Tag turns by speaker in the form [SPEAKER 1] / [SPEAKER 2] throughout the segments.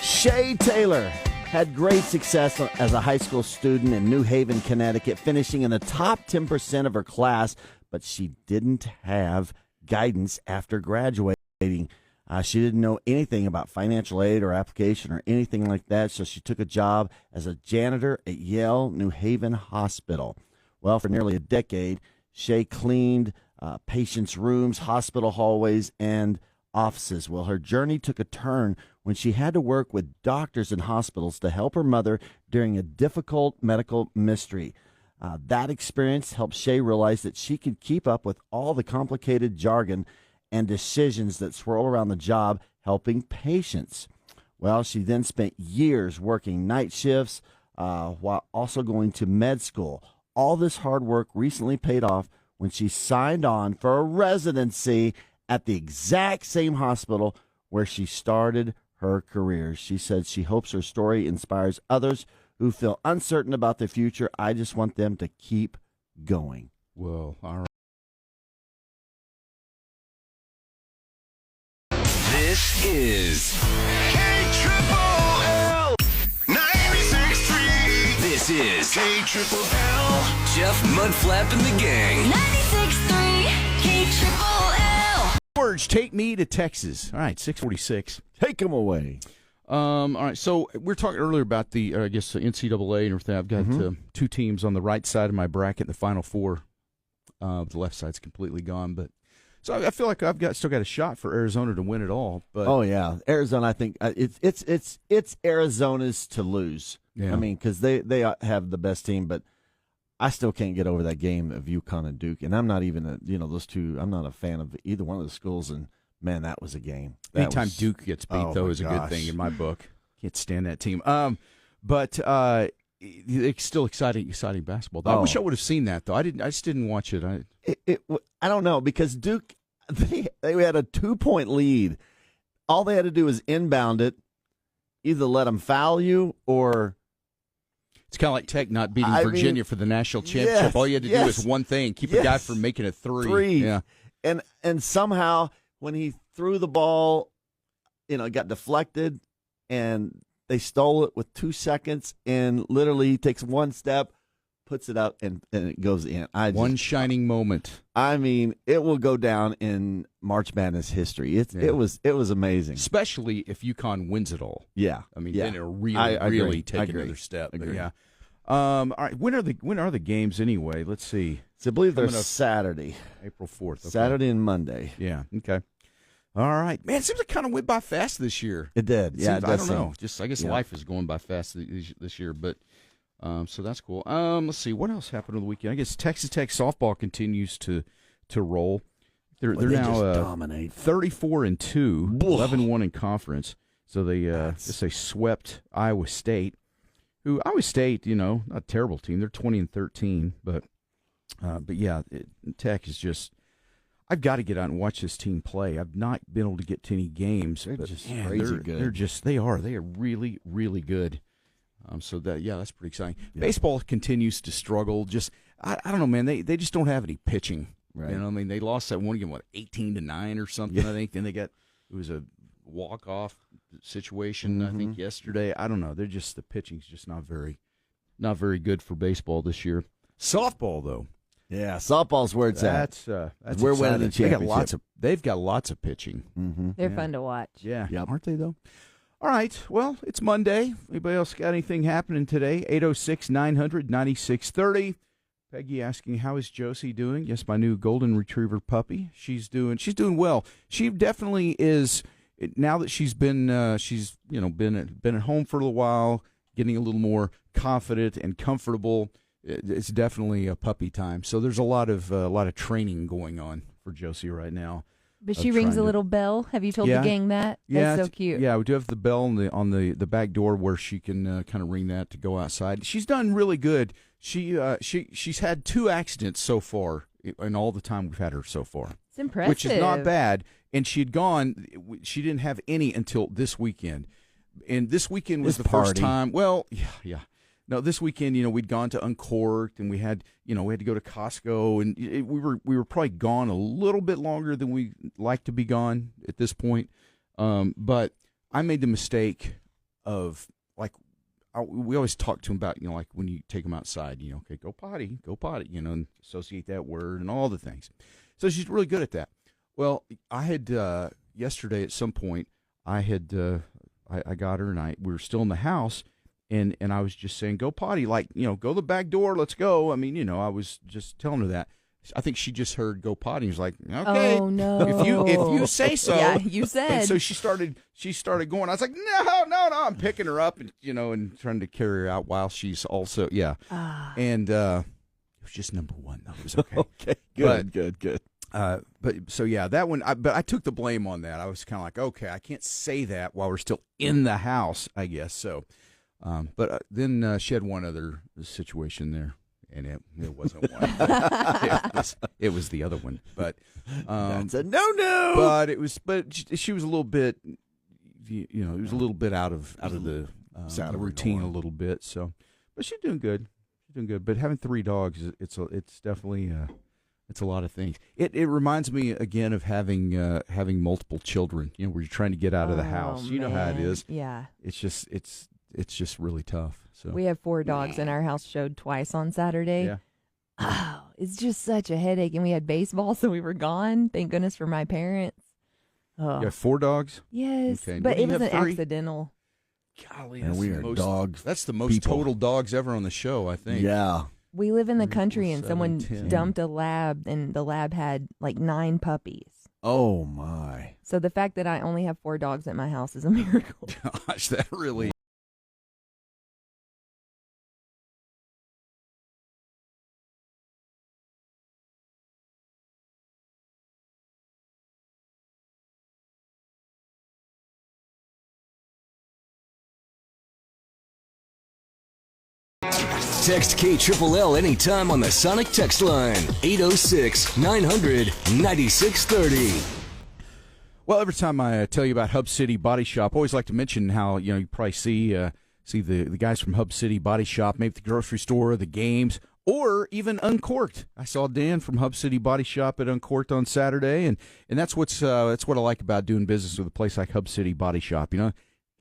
[SPEAKER 1] Shay Taylor had great success as a high school student in New Haven, Connecticut, finishing in the top 10% of her class, but she didn't have guidance after graduating. She didn't know anything about financial aid or application or anything like that, so she took a job as a janitor at Yale New Haven Hospital. Well, for nearly a decade, Shay cleaned patients' rooms, hospital hallways, and offices. Well, her journey took a turn when she had to work with doctors in hospitals to help her mother during a difficult medical mystery. That experience helped Shay realize that she could keep up with all the complicated jargon and decisions that swirl around the job helping patients. Well, she then spent years working night shifts while also going to med school. All this hard work recently paid off when she signed on for a residency at the exact same hospital where she started her career. She said she hopes her story inspires others who feel uncertain about the future. I just want them to keep going.
[SPEAKER 2] Whoa, all right.
[SPEAKER 3] This is KLLL 96.3. This is KLLL. Jeff Mudflap and the Gang.
[SPEAKER 4] 96.3 KLLL.
[SPEAKER 2] George, take me to Texas. All right, 6:46.
[SPEAKER 1] Take them away.
[SPEAKER 2] All right, so we were talking earlier about the, NCAA and everything. I've got two teams on the right side of my bracket, the Final Four. The left side's completely gone, but so I feel like I've still got a shot for Arizona to win it all. But
[SPEAKER 1] oh yeah, Arizona. I think it's Arizona's to lose.
[SPEAKER 2] Yeah.
[SPEAKER 1] I mean, because they have the best team, but I still can't get over that game of UConn and Duke, and I'm not even those two. I'm not a fan of either one of the schools, and man, that was a game.
[SPEAKER 2] Anytime Duke gets beat, though, is a good thing in my book. Can't stand that team. But it's still exciting basketball. I wish I would have seen that, though. I just didn't watch it.
[SPEAKER 1] I don't know, because Duke they had a 2-point lead. All they had to do was inbound it, either let them foul you or.
[SPEAKER 2] It's kind of like Tech not beating Virginia for the national championship.
[SPEAKER 1] Yes,
[SPEAKER 2] all you had to do was one thing: keep a guy from making a three.
[SPEAKER 1] Yeah, and somehow when he threw the ball, it got deflected, and they stole it with 2 seconds, and literally he takes one step, puts it up, and it goes in.
[SPEAKER 2] One shining moment.
[SPEAKER 1] I mean, it will go down in March Madness history. It was amazing,
[SPEAKER 2] especially if UConn wins it all.
[SPEAKER 1] Yeah,
[SPEAKER 2] I mean, then it'll really take another step. But yeah. All right. When are the games anyway? Let's see.
[SPEAKER 1] So I believe they're Saturday,
[SPEAKER 2] April 4th. Okay.
[SPEAKER 1] Saturday and Monday.
[SPEAKER 2] Yeah. Okay. All right, man. It seems like it kind of went by fast this year.
[SPEAKER 1] It did. Yeah.
[SPEAKER 2] I don't know. I guess life is going by fast this year, but. So that's cool. Let's see what else happened on the weekend. I guess Texas Tech softball continues to roll. They're now
[SPEAKER 1] dominate
[SPEAKER 2] 34-2, 11-1 in conference. So they swept Iowa State, who Iowa State, not a terrible team. They're 20-13, but yeah, Tech is just. I've got to get out and watch this team play. I've not been able to get to any games.
[SPEAKER 1] They're just crazy good.
[SPEAKER 2] They are really, really good. So that's pretty exciting. Yeah. Baseball continues to struggle. Just I don't know, man. They just don't have any pitching.
[SPEAKER 1] Right.
[SPEAKER 2] I mean, they lost that one game 18-9 or something. Yeah. I think. Then it was a walk-off situation. I think yesterday. I don't know. The pitching's just not very good for baseball this year. Softball though.
[SPEAKER 1] Yeah, softball's where it's at.
[SPEAKER 2] That's
[SPEAKER 1] we're winning the championship.
[SPEAKER 2] They've got lots of pitching.
[SPEAKER 1] Mm-hmm.
[SPEAKER 4] They're fun to watch.
[SPEAKER 2] Yeah,
[SPEAKER 1] yep.
[SPEAKER 2] Aren't they though? All right, well, it's Monday. Anybody else got anything happening today? 806-900-9630. Peggy asking, how is Josie doing? Yes, my new golden retriever puppy. She's doing well. She definitely is, now that she's been been at home for a little while, getting a little more confident and comfortable. It's definitely a puppy time. So there's a lot of training going on for Josie right now.
[SPEAKER 4] But she rings a little bell. Have you told the gang that? That's so cute.
[SPEAKER 2] Yeah, we do have the bell on the back door where she can kind of ring that to go outside. She's done really good. She's had 2 accidents so far in all the time we've had her so far.
[SPEAKER 4] It's impressive.
[SPEAKER 2] Which is not bad. And she didn't have any until this weekend. And this weekend was the first time. Well, yeah. No, this weekend, we'd gone to Uncorked, and we had to go to Costco, and we were probably gone a little bit longer than we like to be gone at this point. But I made the mistake of we always talk to him about like when you take him outside, okay, go potty, and associate that word and all the things. So she's really good at that. Well, I had yesterday at some point, I got her, and we were still in the house. And I was just saying, go potty, go the back door, let's go. I mean, I was just telling her that. I think she just heard go potty. She was like, okay,
[SPEAKER 4] oh, no.
[SPEAKER 2] if you say so.
[SPEAKER 4] Yeah, you said.
[SPEAKER 2] And so she started going. I was like, no. I'm picking her up and trying to carry her out while she's also, yeah. And it was just number one, though. It was okay.
[SPEAKER 1] Okay, good.
[SPEAKER 2] But so yeah, that one. But I took the blame on that. I was kind of like, okay, I can't say that while we're still in the house, I guess. So. But then she had one other situation there, and it wasn't one. it was the other one. But
[SPEAKER 1] that's a no.
[SPEAKER 2] But she was a little bit, it was a little bit out of the routine a little bit. So, but she's doing good. But having 3 dogs, it's definitely it's a lot of things. It reminds me again of having multiple children. Where you're trying to get out of the house. You know how it is.
[SPEAKER 4] Yeah.
[SPEAKER 2] It's just really tough. So
[SPEAKER 4] we have 4 dogs, and our house showed twice on Saturday.
[SPEAKER 2] Yeah.
[SPEAKER 4] Oh, it's just such a headache. And we had baseball, so we were gone. Thank goodness for my parents. Oh.
[SPEAKER 2] You have 4 dogs?
[SPEAKER 4] Yes,
[SPEAKER 2] okay.
[SPEAKER 4] But it was an
[SPEAKER 2] 3?
[SPEAKER 4] accidental.
[SPEAKER 2] Golly,
[SPEAKER 1] and we are dogs.
[SPEAKER 2] That's the most
[SPEAKER 1] people.
[SPEAKER 2] total dogs ever on the show, I think.
[SPEAKER 1] Yeah.
[SPEAKER 4] We live in the country, and
[SPEAKER 2] 7,
[SPEAKER 4] someone
[SPEAKER 2] 10.
[SPEAKER 4] dumped a lab, and the lab had like 9 puppies.
[SPEAKER 1] Oh, my.
[SPEAKER 4] So the fact that I only have 4 dogs at my house is a miracle.
[SPEAKER 2] Gosh, that really...
[SPEAKER 3] Text KLLL anytime on the Sonic text line, 806-900-9630.
[SPEAKER 2] Well, every time I tell you about Hub City Body Shop, I always like to mention how, you probably see the guys from Hub City Body Shop, maybe at the grocery store, the games, or even Uncorked. I saw Dan from Hub City Body Shop at Uncorked on Saturday, and that's what I like about doing business with a place like Hub City Body Shop.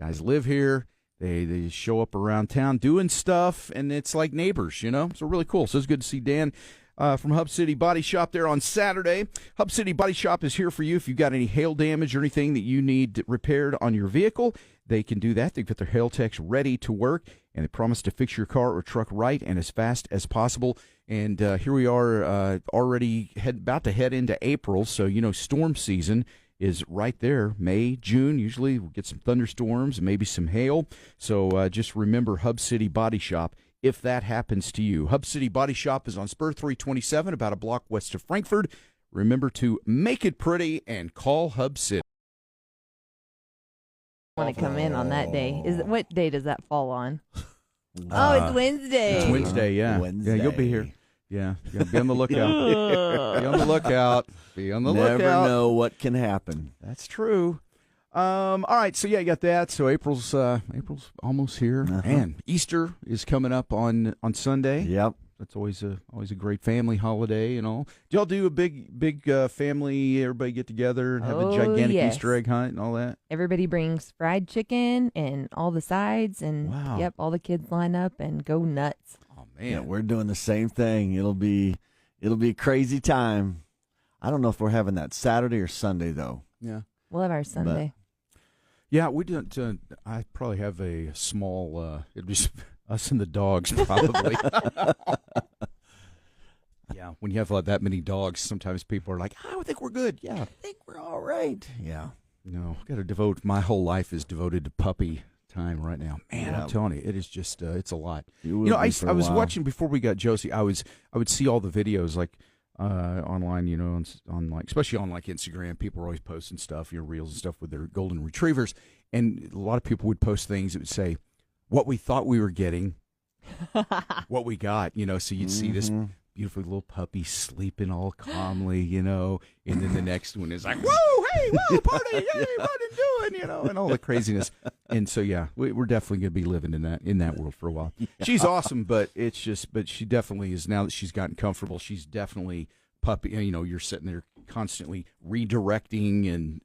[SPEAKER 2] Guys live here. They show up around town doing stuff, and it's like neighbors, So really cool. So it's good to see Dan from Hub City Body Shop there on Saturday. Hub City Body Shop is here for you if you've got any hail damage or anything that you need repaired on your vehicle. They can do that. They've got their hail techs ready to work, and they promise to fix your car or truck right and as fast as possible. And here we are already about to head into April, so storm season is right there. May, June, usually we'll get some thunderstorms and maybe some hail. So just remember Hub City Body Shop if that happens to you. Hub City Body Shop is on Spur 327, about a block west of Frankfurt. Remember to make it pretty and call Hub City.
[SPEAKER 4] I want to come in on that day. What day does that fall on? It's Wednesday.
[SPEAKER 2] It's Wednesday, yeah.
[SPEAKER 1] Wednesday.
[SPEAKER 2] Yeah, you'll be here. Yeah, you gotta be on the lookout. Be on the lookout. Be on the lookout.
[SPEAKER 1] Never know what can happen.
[SPEAKER 2] That's true. All right, so yeah, you got that. So April's almost here, and Easter is coming up on Sunday.
[SPEAKER 1] Yep,
[SPEAKER 2] that's always a great family holiday and all. Do y'all do a big family? Everybody get together and have a gigantic Easter egg hunt and all that.
[SPEAKER 4] Everybody brings fried chicken and all the sides, and
[SPEAKER 2] wow.
[SPEAKER 4] All the kids line up and go nuts.
[SPEAKER 2] Oh man,
[SPEAKER 1] yeah, we're doing the same thing. It'll be a crazy time. I don't know if we're having that Saturday or Sunday though.
[SPEAKER 2] Yeah,
[SPEAKER 4] we'll have our Sunday.
[SPEAKER 2] Yeah, we don't. I probably have a small. It'd be us and the dogs, probably. Yeah, when you have that many dogs, sometimes people are like, "I think we're good." Yeah,
[SPEAKER 1] I think we're all right. Yeah.
[SPEAKER 2] No, got to devote. My whole life is devoted to puppy time right now. Man,
[SPEAKER 1] Yeah.
[SPEAKER 2] I'm telling you, it is just. It's a lot.
[SPEAKER 1] It will
[SPEAKER 2] I
[SPEAKER 1] be for a
[SPEAKER 2] was
[SPEAKER 1] while.
[SPEAKER 2] watching before we got Josie. I would see all the videos online, on especially on Instagram. People are always posting stuff, reels and stuff with their golden retrievers, and a lot of people would post things that would say what we thought we were getting, what we got. So you'd see this beautiful little puppy sleeping all calmly, and then the next one is like, whoa, hey, whoa, party, hey, what are you doing, and all the craziness. And so, yeah, we're definitely going to be living in that world for a while. Yeah. She's awesome, but she definitely is, now that she's gotten comfortable, she's definitely puppy. You know, you're sitting there constantly redirecting and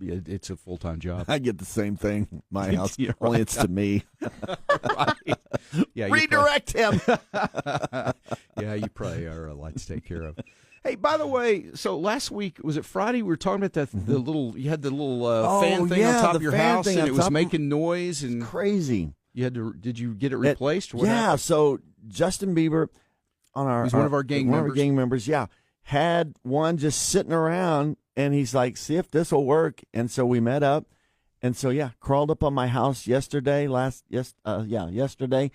[SPEAKER 2] it's a full-time job.
[SPEAKER 1] I get the same thing. My house,
[SPEAKER 2] Right.
[SPEAKER 1] only it's to me.
[SPEAKER 2] Right. Yeah,
[SPEAKER 1] redirect him.
[SPEAKER 2] Yeah, you probably are a lot to take care of. Hey, by the way, so last week, was it Friday? We were talking about that you had the little fan thing on top of your house, and it was making noise and
[SPEAKER 1] crazy.
[SPEAKER 2] You had to. Did you get it replaced? Or what
[SPEAKER 1] yeah.
[SPEAKER 2] happened?
[SPEAKER 1] So Justin Bieber,
[SPEAKER 2] he's one of our gang members.
[SPEAKER 1] One of our gang members. Yeah, had one just sitting around, and he's like, "See if this will work." And so we met up, and so crawled up on my house yesterday. Yesterday.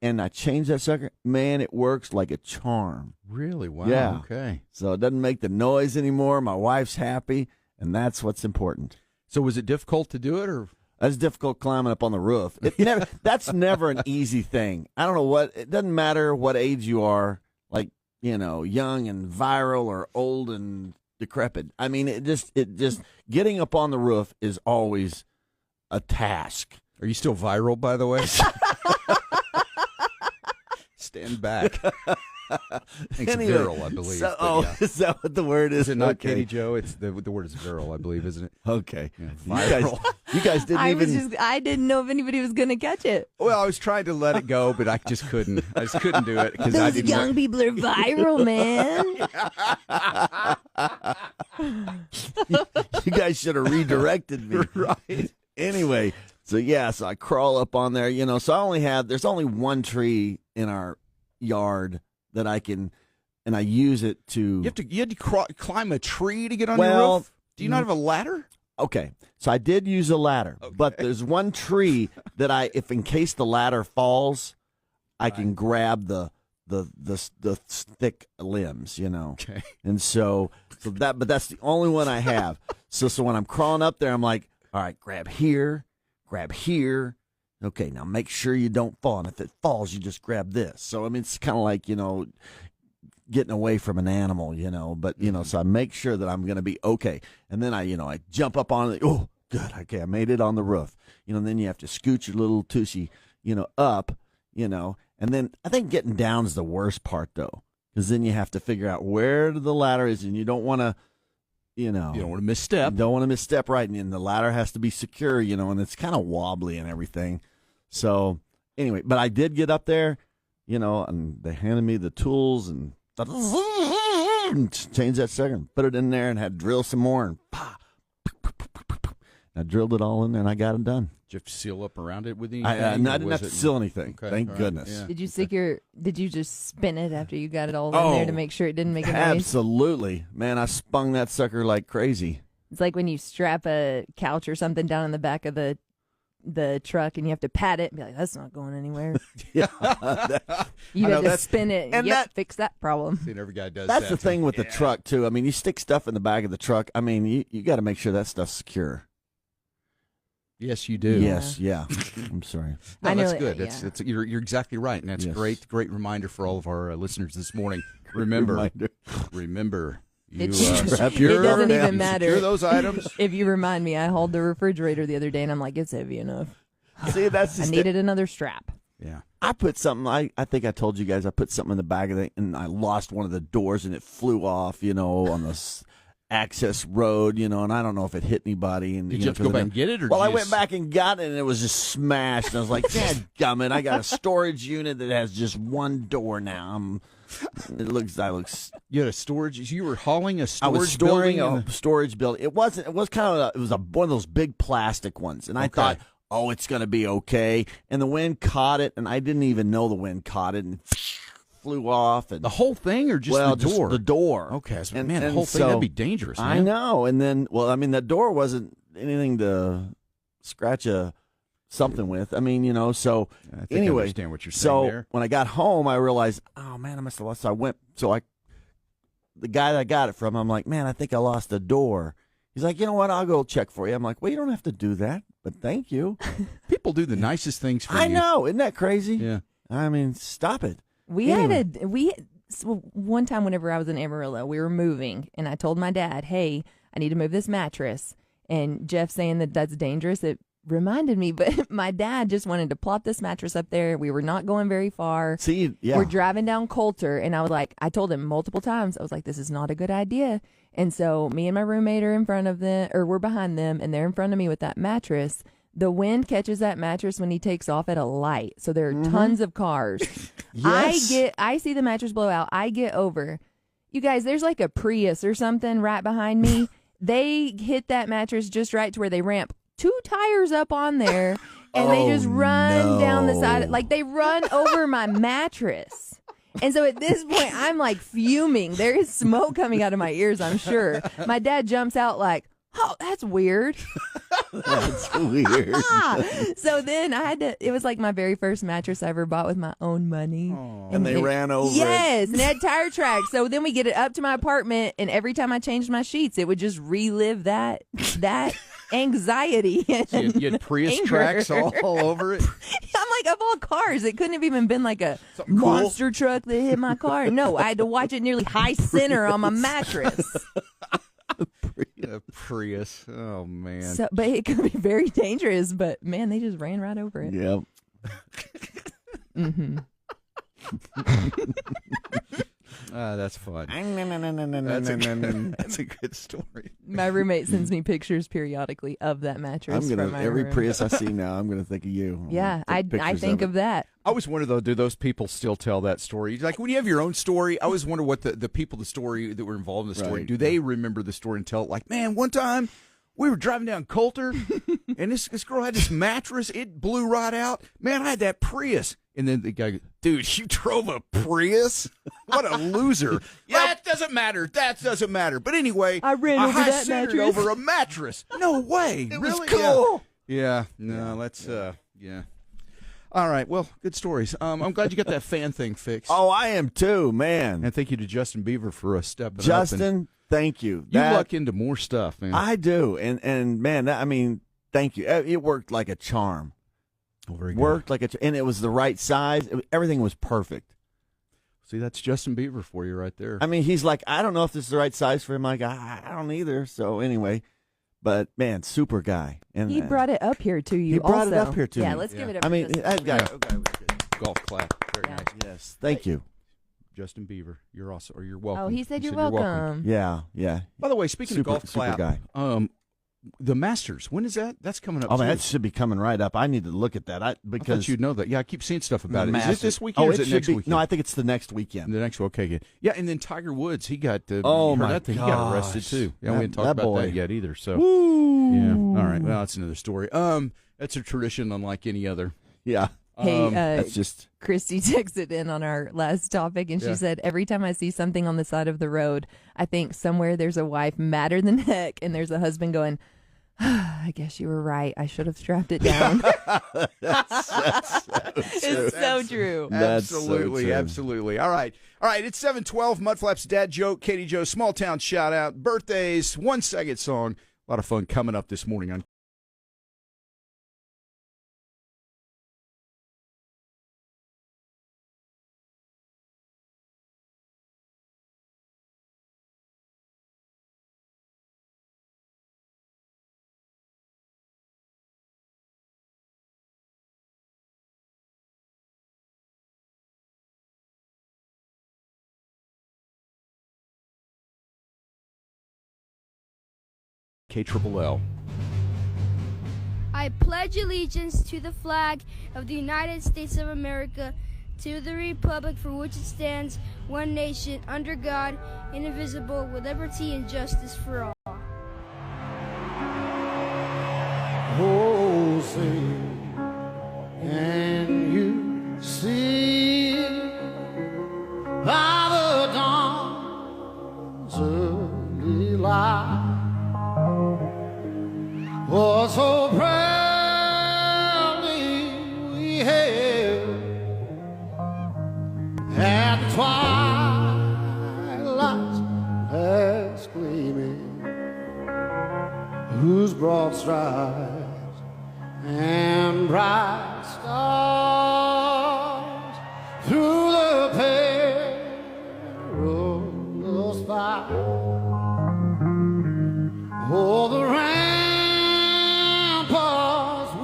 [SPEAKER 1] And I changed that sucker. Man, it works like a charm.
[SPEAKER 2] Really? Wow.
[SPEAKER 1] Yeah.
[SPEAKER 2] Okay.
[SPEAKER 1] So it doesn't make the noise anymore. My wife's happy, and that's what's important.
[SPEAKER 2] So was it difficult to do it, or?
[SPEAKER 1] That's difficult climbing up on the roof. That's never an easy thing. I don't know it doesn't matter what age you are, like, young and viral or old and decrepit. I mean, it just getting up on the roof is always a task.
[SPEAKER 2] Are you still viral, by the way? Stand back. It's viral, I believe.
[SPEAKER 1] Is that what the word is?
[SPEAKER 2] Is it not, Katie Joe? It's the word is viral, I believe, isn't it?
[SPEAKER 1] Okay.
[SPEAKER 2] Yeah, viral.
[SPEAKER 1] You guys didn't
[SPEAKER 4] I didn't know if anybody was going to catch it.
[SPEAKER 2] Well, I was trying to let it go, but I just couldn't. I just couldn't do it because I
[SPEAKER 4] Those
[SPEAKER 2] didn't.
[SPEAKER 4] young people are viral, man.
[SPEAKER 1] You guys should have redirected me.
[SPEAKER 2] Right.
[SPEAKER 1] Anyway, so I crawl up on there, so there's only one tree in our yard that I can, and I use it to.
[SPEAKER 2] You had to climb a tree to get on your roof? Do you not have a ladder?
[SPEAKER 1] Okay, so I did use a ladder, but there's one tree that if in case the ladder falls, I can grab the thick limbs,
[SPEAKER 2] Okay.
[SPEAKER 1] And but that's the only one I have. So when I'm crawling up there, I'm like, all right, grab here. Okay, now make sure you don't fall. And if it falls, you just grab this. So, I mean, it's kind of like, getting away from an animal, But, so I make sure that I'm going to be okay. And then I jump up on it. Oh, good. Okay, I made it on the roof. And then you have to scoot your little tushy, up, and then I think getting down is the worst part, though. Because then you have to figure out where the ladder is, and you don't want to,
[SPEAKER 2] you don't want to misstep.
[SPEAKER 1] Don't want to misstep, right? And the ladder has to be secure, and it's kind of wobbly and everything. So anyway, but I did get up there, and they handed me the tools and changed that sucker, put it in there, and had to drill some more, and I drilled it all in there, and I got it done.
[SPEAKER 2] Did you have to seal up around it with anything?
[SPEAKER 1] I didn't have to seal anything. Okay. Thank goodness.
[SPEAKER 2] Yeah.
[SPEAKER 4] Did you just spin it after you got it all in there to make sure it didn't make a noise?
[SPEAKER 1] Absolutely. Man, I spun that sucker like crazy.
[SPEAKER 4] It's like when you strap a couch or something down in the back of the truck and you have to pat it and be like, that's not going anywhere.
[SPEAKER 1] Yeah.
[SPEAKER 4] You have to spin it and fix that problem.
[SPEAKER 2] See, every guy does
[SPEAKER 1] that's
[SPEAKER 2] that.
[SPEAKER 1] The thing with the truck, too. I mean, you stick stuff in the back of the truck. I mean, you got to make sure that stuff's secure.
[SPEAKER 2] Yes, you do.
[SPEAKER 1] Yes, yeah. I'm sorry.
[SPEAKER 2] No, that's good. You're exactly right, and that's great reminder for all of our listeners this morning. Remember. You
[SPEAKER 4] it doesn't even matter.
[SPEAKER 2] Secure those items.
[SPEAKER 4] If you remind me, I hauled the refrigerator the other day, and I'm like, it's heavy enough.
[SPEAKER 1] See, I
[SPEAKER 4] needed another strap.
[SPEAKER 2] Yeah.
[SPEAKER 1] I put something, I think I told you guys, I put something in the bag of it, and I lost one of the doors, and it flew off, on the access road, and I don't know if it hit anybody. And
[SPEAKER 2] Did you have to go back and get it?
[SPEAKER 1] I went back and got it, and it was just smashed. And I was like, dadgummit, I got a storage unit that has just one door now.
[SPEAKER 2] You had a storage. You were hauling a storage.
[SPEAKER 1] I was storing a storage building. It was one of those big plastic ones, and I thought, it's going to be okay. And the wind caught it, and I didn't even know the wind caught it, and flew off. And
[SPEAKER 2] the whole thing, or just the door?
[SPEAKER 1] Just the door.
[SPEAKER 2] Okay, so, man, the whole thing, that'd be dangerous. Man.
[SPEAKER 1] I know. And then, that door wasn't anything to scratch something with. I mean, so
[SPEAKER 2] I
[SPEAKER 1] anyway,
[SPEAKER 2] understand what you're saying there.
[SPEAKER 1] When I got home, I realized, oh man, I must have lost. So the guy that I got it from, I'm like, man, I think I lost the door. He's like, you know what? I'll go check for you. I'm like, well, you don't have to do that, but thank you.
[SPEAKER 2] People do the nicest things for you.
[SPEAKER 1] I know. Isn't that crazy?
[SPEAKER 2] Yeah.
[SPEAKER 1] I mean, stop it.
[SPEAKER 4] One time whenever I was in Amarillo, we were moving, and I told my dad, hey, I need to move this mattress. And Jeff saying that that's dangerous, reminded me, but my dad just wanted to plop this mattress up there. We were not going very far.
[SPEAKER 1] See, yeah.
[SPEAKER 4] We're driving down Coulter, and I told him multiple times, I was like, this is not a good idea. And so me and my roommate are in front of them, or we're behind them, and they're in front of me with that mattress. The wind catches that mattress when he takes off at a light. So there are tons of cars.
[SPEAKER 1] Yes.
[SPEAKER 4] I see the mattress blow out. I get over. You guys, there's like a Prius or something right behind me. They hit that mattress just right to where they ramp 2 tires up on there, and they just run down the side. Like, they run over my mattress. And so at this point, I'm like fuming. There is smoke coming out of my ears, I'm sure. My dad jumps out like, oh, that's weird.
[SPEAKER 1] That's weird.
[SPEAKER 4] So then it was like my very first mattress I ever bought with my own money.
[SPEAKER 1] And they ran over it.
[SPEAKER 4] Yes, and it had tire tracks. So then we get it up to my apartment, and every time I changed my sheets, it would just relive that anxiety.
[SPEAKER 2] So you had Prius
[SPEAKER 4] anger.
[SPEAKER 2] tracks all over it.
[SPEAKER 4] I'm like, of all cars, it couldn't have even been like a
[SPEAKER 2] Something cool.
[SPEAKER 4] monster truck that hit my car. No, I had to watch it nearly high center on my mattress.
[SPEAKER 2] A Prius. Oh, man.
[SPEAKER 4] So, but it could be very dangerous. But man, they just ran right over it.
[SPEAKER 1] Yep.
[SPEAKER 4] Mm-hmm.
[SPEAKER 2] That's fun.
[SPEAKER 1] I'm
[SPEAKER 2] That's a good story.
[SPEAKER 4] My roommate sends me pictures periodically of that mattress.
[SPEAKER 1] gonna
[SPEAKER 4] from my
[SPEAKER 1] every
[SPEAKER 4] room.
[SPEAKER 1] Prius I see now. I'm gonna think of you.
[SPEAKER 4] Yeah, I think of that.
[SPEAKER 2] I always wonder, though, do those people still tell that story? Like, when you have your own story, I always wonder what the people, the story that were involved in the story,
[SPEAKER 1] Right.
[SPEAKER 2] do they remember the story and tell it? Like, man, one time we were driving down Coulter, and this girl had this mattress. It blew right out. Man, I had that Prius. And then the guy goes, dude, you drove a Prius? What a loser. That doesn't matter. That doesn't matter. But anyway,
[SPEAKER 4] I ran over that
[SPEAKER 2] high-centered
[SPEAKER 4] mattress.
[SPEAKER 2] over a mattress. No way.
[SPEAKER 1] It was
[SPEAKER 2] Really?
[SPEAKER 1] cool.
[SPEAKER 2] Yeah. No, that's, yeah. All right. Well, good stories. I'm glad you got that fan thing fixed.
[SPEAKER 1] Oh, I am too, man.
[SPEAKER 2] And thank you to Justin Beaver for stepping up.
[SPEAKER 1] Justin, thank you.
[SPEAKER 2] You luck into more stuff, man.
[SPEAKER 1] I do, and man, I mean, thank you. It worked like a charm.
[SPEAKER 2] Very good.
[SPEAKER 1] Worked like and it was the right size. Everything was perfect.
[SPEAKER 2] See, that's Justin Beaver for you right there.
[SPEAKER 1] I mean, he's like, I don't know if this is the right size for him. Like, I don't either. So anyway, but man, super guy. And
[SPEAKER 4] He brought it up here to you.
[SPEAKER 1] He brought it
[SPEAKER 4] also.
[SPEAKER 1] up here to
[SPEAKER 4] yeah,
[SPEAKER 1] me.
[SPEAKER 4] let's give it up.
[SPEAKER 1] I mean,
[SPEAKER 4] for this.
[SPEAKER 1] that guy.
[SPEAKER 2] Yeah.
[SPEAKER 1] Okay, was good.
[SPEAKER 2] Golf clap. Very
[SPEAKER 4] Yeah.
[SPEAKER 2] nice.
[SPEAKER 1] Yes, thank you.
[SPEAKER 2] Justin Beaver, you're also, or you're welcome.
[SPEAKER 4] Oh, he said
[SPEAKER 2] You
[SPEAKER 4] you're welcome.
[SPEAKER 1] Yeah, yeah.
[SPEAKER 2] By the way, speaking
[SPEAKER 1] Super-
[SPEAKER 2] of golf
[SPEAKER 1] super
[SPEAKER 2] clap,
[SPEAKER 1] guy.
[SPEAKER 2] The Masters, when is that? That's coming up.
[SPEAKER 1] Oh man,
[SPEAKER 2] too.
[SPEAKER 1] that should be coming right up. I need to look at that.
[SPEAKER 2] I
[SPEAKER 1] Because
[SPEAKER 2] thought you'd know that. Yeah, I keep seeing stuff about it. Is
[SPEAKER 1] Masters-
[SPEAKER 2] it this weekend or is it
[SPEAKER 1] should
[SPEAKER 2] next
[SPEAKER 1] be,
[SPEAKER 2] weekend?
[SPEAKER 1] No, I think it's the next weekend.
[SPEAKER 2] The next one. Okay, good. Yeah, and then Tiger Woods, he got
[SPEAKER 1] Oh,
[SPEAKER 2] you heard
[SPEAKER 1] my
[SPEAKER 2] that thing? He got arrested
[SPEAKER 1] gosh.
[SPEAKER 2] too. Yeah, we didn't talk
[SPEAKER 1] That
[SPEAKER 2] about
[SPEAKER 1] boy.
[SPEAKER 2] that yet either. So
[SPEAKER 1] Woo!
[SPEAKER 2] yeah, all right. Well, that's another story. That's a tradition unlike any other.
[SPEAKER 1] Yeah,
[SPEAKER 4] Hey,
[SPEAKER 1] that's just
[SPEAKER 4] Christy texted in on our last topic, and she
[SPEAKER 2] Yeah.
[SPEAKER 4] said, every time I see something on the side of the road, I think somewhere there's a wife madder than heck, and there's a husband going, I guess you were right. I should have strapped it down. It's so true.
[SPEAKER 1] That's so
[SPEAKER 2] Absolutely,
[SPEAKER 1] true.
[SPEAKER 2] absolutely. All right. It's 7:12. Mudflap's dad joke, Katie Joe, small town shout out, birthdays, 1 second song. A lot of fun coming up this morning on KLLL.
[SPEAKER 5] I pledge allegiance to the flag of the United States of America, to the republic for which it stands, one nation, under God, indivisible, with liberty and justice for all.
[SPEAKER 6] Oh, say, can you see by the dawn's early light what so proudly we hailed at the twilight's last gleaming, whose broad stripes and bright stars through the perilous fight. Oh, the ramparts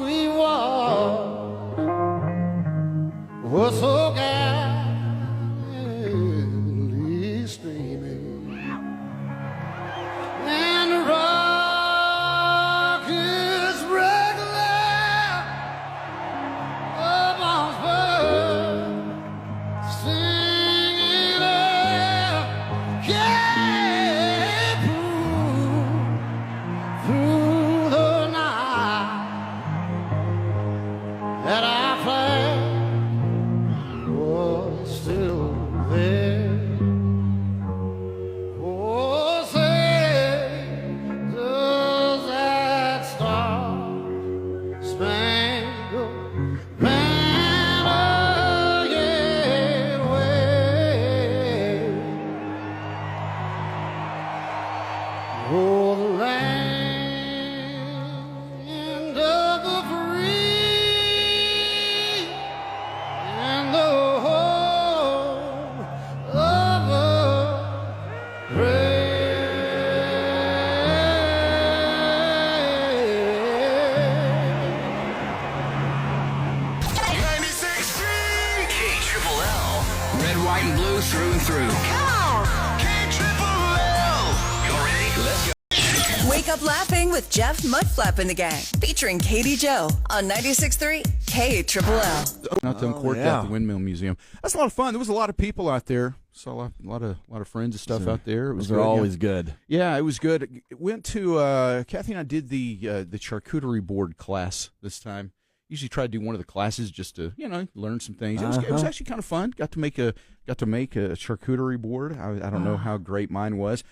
[SPEAKER 7] up laughing with Jeff Mudflap and the Gang, featuring Katie Joe on 96.3 KLLL.
[SPEAKER 2] Not to uncork
[SPEAKER 1] yeah.
[SPEAKER 2] at the Windmill Museum. That's a lot of fun. There was a lot of people out there. Saw a lot of friends and stuff out there. It was
[SPEAKER 1] Those are always good.
[SPEAKER 2] Yeah, it was good. Went to Kathy and I did the charcuterie board class this time. Usually try to do one of the classes just to learn some things. It was actually kind of fun. Got to make a charcuterie board. I don't know how great mine was.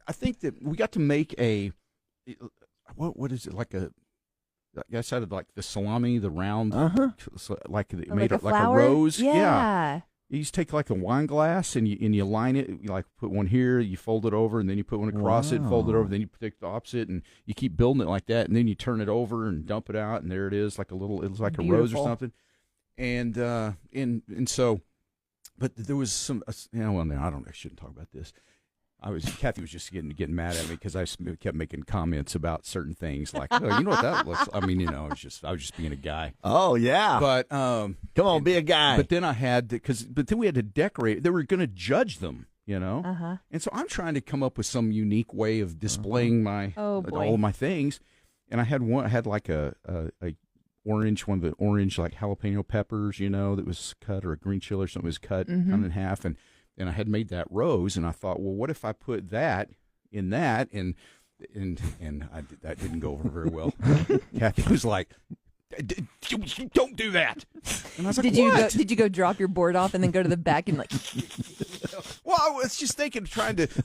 [SPEAKER 2] I think that we got to make a what is it, like a, I guess out of like the salami, the round, like it made it like a rose.
[SPEAKER 4] Yeah.
[SPEAKER 2] You just take like a wine glass and you line it. You like put one here, you fold it over, and then you put one across it, fold it over, then you take the opposite, and you keep building it like that, and then you turn it over and dump it out, and there it is, like it looks like a rose or something. And so, but there was some, I shouldn't talk about this. Kathy was just getting mad at me because I kept making comments about certain things, like, oh, you know what that looks like. I mean, I was just being a guy.
[SPEAKER 1] Oh yeah.
[SPEAKER 2] But
[SPEAKER 1] come on, be a guy.
[SPEAKER 2] But then then we had to decorate. They were going to judge them, And so I'm trying to come up with some unique way of displaying my all of my things. And I had like a orange, one of the orange like jalapeno peppers, that was cut, or a green chili or something was cut in half, and I had made that rose, and I thought, well, what if I put that in that, and that didn't go over very well. Kathy was like, "Don't do that." And I was like, "What?"
[SPEAKER 4] Did you go drop your board off and then go to the back and like?
[SPEAKER 2] Well, I was just thinking,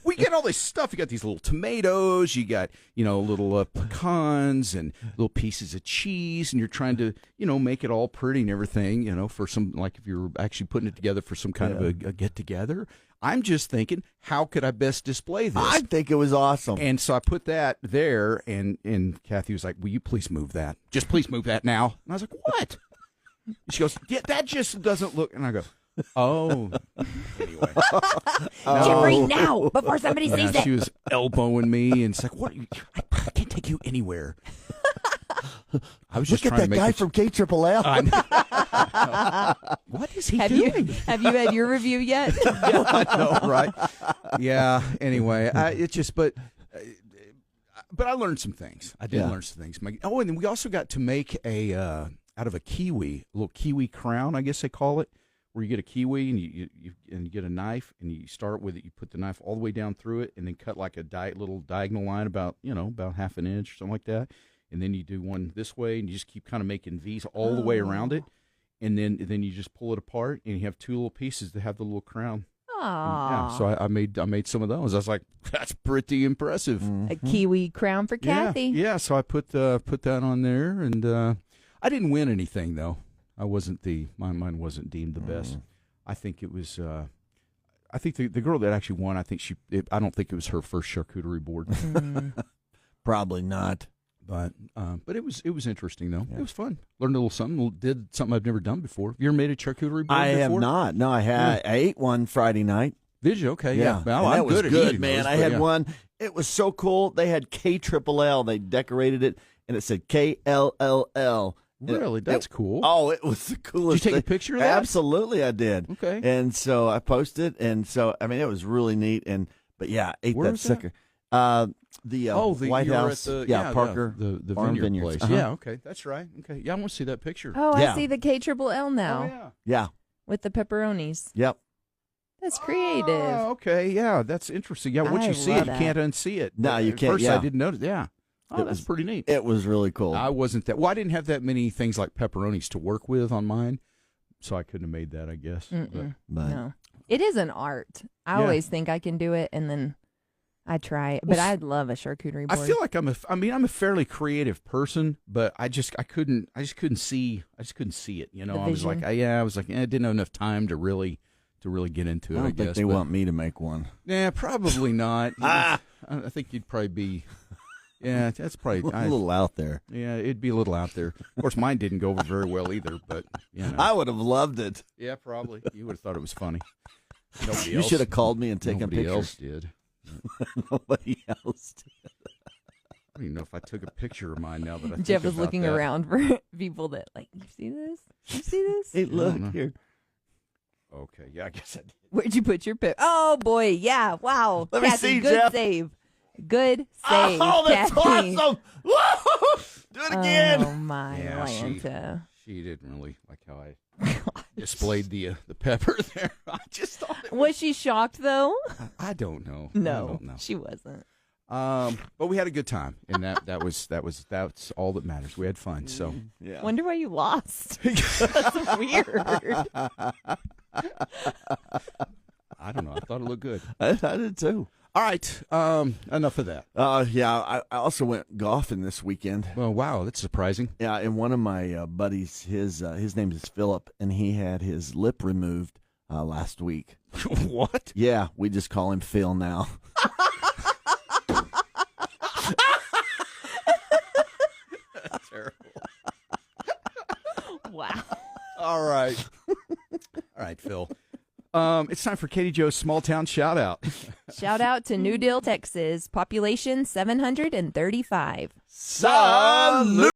[SPEAKER 2] we get all this stuff. You got these little tomatoes, you got, little pecans and little pieces of cheese, and you're trying to, make it all pretty and everything, for some, like if you're actually putting it together for some kind of a get together. I'm just thinking, how could I best display this?
[SPEAKER 1] I think it was awesome.
[SPEAKER 2] And so I put that there, and Kathy was like, "Will you please move that? Just please move that now." And I was like, "What?" She goes, "Yeah, that just doesn't look." And I go, "Oh." Anyway.
[SPEAKER 4] Jeffrey, now, before somebody sees it.
[SPEAKER 2] She was elbowing me, and it's like, "What? I can't take you anywhere." I was just
[SPEAKER 1] Look at that guy from KLLL.
[SPEAKER 2] What is he doing?
[SPEAKER 4] Have you had your review yet?
[SPEAKER 2] Yeah, I know, right? Yeah. Anyway, but I learned some things. I did learn some things. And then we also got to make out of a kiwi, a little kiwi crown, I guess they call it, where you get a kiwi and you get a knife, and you start with it. You put the knife all the way down through it, and then cut like a little diagonal line about half an inch or something like that. And then you do one this way, and you just keep kind of making V's all the way around it. And then you just pull it apart, and you have two little pieces that have the little crown.
[SPEAKER 4] Aww.
[SPEAKER 2] So I made some of those. I was like, that's pretty impressive.
[SPEAKER 4] A kiwi crown for Kathy.
[SPEAKER 2] Yeah. So I put that on there, and I didn't win anything though. I wasn't mine wasn't deemed the best. I think it was. I think the girl that actually won. I don't think it was her first charcuterie board.
[SPEAKER 1] Probably not.
[SPEAKER 2] But it was interesting though. Yeah. It was fun. Learned a little something. Did something I've never done before. Have you ever made a charcuterie board before?
[SPEAKER 1] I have not. No, I ate one Friday night.
[SPEAKER 2] Did you? Okay, yeah.
[SPEAKER 1] Well,
[SPEAKER 2] I'm
[SPEAKER 1] was
[SPEAKER 2] good,
[SPEAKER 1] good, man.
[SPEAKER 2] Those,
[SPEAKER 1] I had one. It was so cool. They had KLLL. They decorated it, and it said KLLL.
[SPEAKER 2] Really? That's cool.
[SPEAKER 1] Oh, it was the coolest.
[SPEAKER 2] Did you take
[SPEAKER 1] thing.
[SPEAKER 2] a picture of that?
[SPEAKER 1] Absolutely, I did.
[SPEAKER 2] Okay.
[SPEAKER 1] And so I posted, and so it was really neat. But yeah, ate
[SPEAKER 2] Where
[SPEAKER 1] that
[SPEAKER 2] was
[SPEAKER 1] sucker. The White House, Parker,
[SPEAKER 2] the
[SPEAKER 1] Farm
[SPEAKER 2] vineyard
[SPEAKER 1] Vineyards.
[SPEAKER 2] place. Yeah, okay, that's right. Okay, yeah, I want to see that picture.
[SPEAKER 4] Oh,
[SPEAKER 1] Yeah.
[SPEAKER 4] I see the KLLL now.
[SPEAKER 2] Oh, yeah.
[SPEAKER 1] Yeah.
[SPEAKER 4] With the pepperonis.
[SPEAKER 1] Yep.
[SPEAKER 4] That's creative.
[SPEAKER 2] Oh, okay, yeah, that's interesting. Yeah, once
[SPEAKER 4] I
[SPEAKER 2] you see
[SPEAKER 4] love
[SPEAKER 2] it, you
[SPEAKER 4] that.
[SPEAKER 2] can't unsee it.
[SPEAKER 1] No, you
[SPEAKER 2] At
[SPEAKER 1] can't,
[SPEAKER 2] First,
[SPEAKER 1] yeah.
[SPEAKER 2] I didn't notice. Yeah. Oh, that's pretty neat.
[SPEAKER 1] It was really cool.
[SPEAKER 2] I wasn't that. Well, I didn't have that many things like pepperonis to work with on mine, so I couldn't have made that, I guess.
[SPEAKER 1] But
[SPEAKER 4] No. It is an art. I
[SPEAKER 2] Yeah.
[SPEAKER 4] always think I can do it, and then I try it. But I'd love a charcuterie board.
[SPEAKER 2] I feel like I'm a fairly creative person, but I just couldn't see it.
[SPEAKER 4] The
[SPEAKER 2] I was like,
[SPEAKER 4] vision.
[SPEAKER 2] I didn't have enough time to really get into it.
[SPEAKER 1] I don't
[SPEAKER 2] I guess
[SPEAKER 1] think they want me to make one.
[SPEAKER 2] Yeah, probably not. I think you'd probably be. Yeah, that's probably
[SPEAKER 1] A little out there.
[SPEAKER 2] Yeah, it'd be a little out there. Of course, mine didn't go over very well either, but
[SPEAKER 1] I would have loved it.
[SPEAKER 2] Yeah, probably. You would have thought it was funny. Nobody
[SPEAKER 1] You
[SPEAKER 2] else.
[SPEAKER 1] should have called me and taken
[SPEAKER 2] Nobody
[SPEAKER 1] pictures.
[SPEAKER 2] else did.
[SPEAKER 1] Nobody else did.
[SPEAKER 2] I don't even know if I took a picture of mine now that I
[SPEAKER 4] Jeff
[SPEAKER 2] think
[SPEAKER 4] was
[SPEAKER 2] about
[SPEAKER 4] looking
[SPEAKER 2] that.
[SPEAKER 4] around for people that, like, you see this? You see this?
[SPEAKER 1] Hey,
[SPEAKER 2] know.
[SPEAKER 1] look here.
[SPEAKER 2] Okay, yeah, I guess I did.
[SPEAKER 4] Where'd you put your pip? Oh, boy. Yeah. Wow.
[SPEAKER 1] Let me
[SPEAKER 4] Kathy,
[SPEAKER 1] see,
[SPEAKER 4] good
[SPEAKER 1] Jeff.
[SPEAKER 4] save. Good save,
[SPEAKER 1] Oh, that's
[SPEAKER 4] Kathy.
[SPEAKER 1] awesome. Woo! Do it again.
[SPEAKER 4] Oh, my Lanta.
[SPEAKER 2] She didn't really like how I displayed the pepper there. I just thought it
[SPEAKER 4] Was she shocked, though?
[SPEAKER 2] I don't know.
[SPEAKER 4] No,
[SPEAKER 2] I don't know.
[SPEAKER 4] she wasn't.
[SPEAKER 2] But we had a good time, and that's all that matters. We had fun. So
[SPEAKER 1] Yeah.
[SPEAKER 4] Wonder why you lost. That's weird.
[SPEAKER 2] I don't know. I thought it looked good.
[SPEAKER 1] I did too.
[SPEAKER 2] All right. Enough of that.
[SPEAKER 1] Yeah, I also went golfing this weekend.
[SPEAKER 2] Well, wow, that's surprising.
[SPEAKER 1] Yeah, and one of my buddies, his name is Philip, and he had his lip removed last week.
[SPEAKER 2] What?
[SPEAKER 1] Yeah, we just call him Phil now.
[SPEAKER 2] That's terrible.
[SPEAKER 4] Wow.
[SPEAKER 2] All right. All right, Phil. It's time for Katie Joe's small town shout out.
[SPEAKER 4] Shout out to New Deal, Texas. Population 735.
[SPEAKER 1] Salute!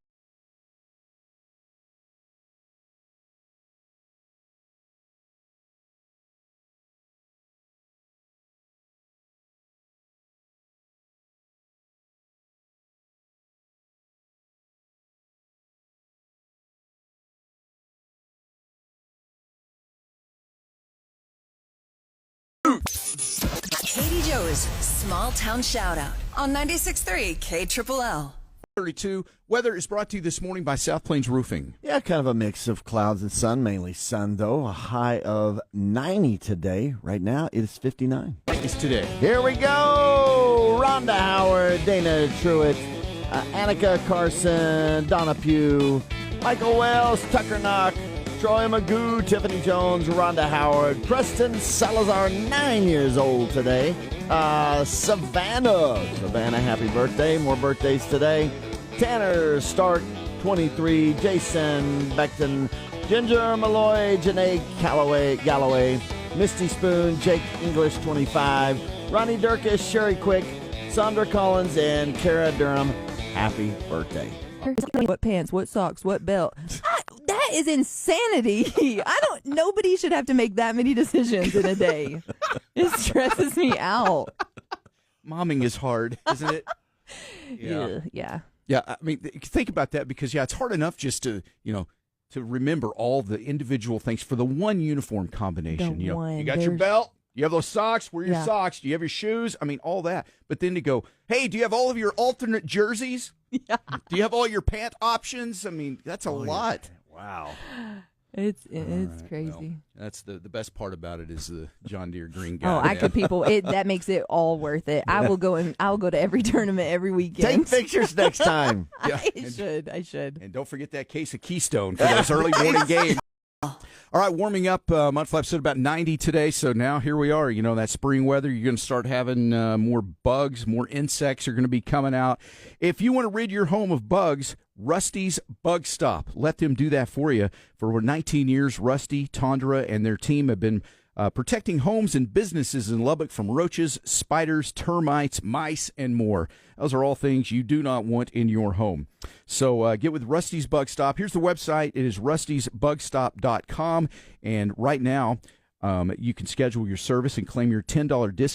[SPEAKER 7] Katie Joe's Small Town Shout Out on 96.3 KLLL.
[SPEAKER 2] 32. Weather is brought to you this morning by South Plains Roofing.
[SPEAKER 1] Yeah, kind of a mix of clouds and sun, mainly sun, though. A high of 90 today. Right now, it is 59.
[SPEAKER 2] It's today.
[SPEAKER 1] Here we go. Rhonda Howard, Dana Truitt, Annika Carson, Donna Pugh, Michael Wells, Tucker Knock, Troy Magoo, Tiffany Jones, Rhonda Howard, Preston Salazar, 9 years old today. Savannah, happy birthday. More birthdays today. Tanner Stark, 23. Jason Beckton, Ginger Malloy, Janae Galloway, Misty Spoon, Jake English, 25. Ronnie Durkish, Sherry Quick, Sandra Collins, and Kara Durham. Happy birthday.
[SPEAKER 4] What pants, what socks, what belt. That is insanity. Nobody should have to make that many decisions in a day. It stresses me out.
[SPEAKER 2] Momming is hard, isn't it?
[SPEAKER 4] Yeah.
[SPEAKER 2] Yeah, I mean, think about that because, it's hard enough just to remember all the individual things for the one uniform combination.
[SPEAKER 4] The one.
[SPEAKER 2] You got your belt, you have those socks, wear your socks, do you have your shoes? I mean, all that. But then to go, hey, do you have all of your alternate jerseys?
[SPEAKER 4] Yeah.
[SPEAKER 2] Do you have all your pant options? I mean, that's a lot.
[SPEAKER 1] Yeah. Wow.
[SPEAKER 4] It's
[SPEAKER 2] Right,
[SPEAKER 4] crazy.
[SPEAKER 2] well, that's the best part about it is the John Deere green guy.
[SPEAKER 4] Oh, that makes it all worth it. I'll go to every tournament every weekend.
[SPEAKER 1] Take pictures next time.
[SPEAKER 2] Yeah.
[SPEAKER 4] I should.
[SPEAKER 2] And don't forget that case of Keystone for those early morning games. All right, warming up. Mudflap said about 90 today, so now here we are. That spring weather, you're going to start having more bugs, more insects are going to be coming out. If you want to rid your home of bugs, Rusty's Bug Stop. Let them do that for you. For 19 years, Rusty, Tondra, and their team have been protecting homes and businesses in Lubbock from roaches, spiders, termites, mice, and more. Those are all things you do not want in your home. So get with Rusty's Bug Stop. Here's the website. It is rustysbugstop.com. And right now, you can schedule your service and claim your $10 discount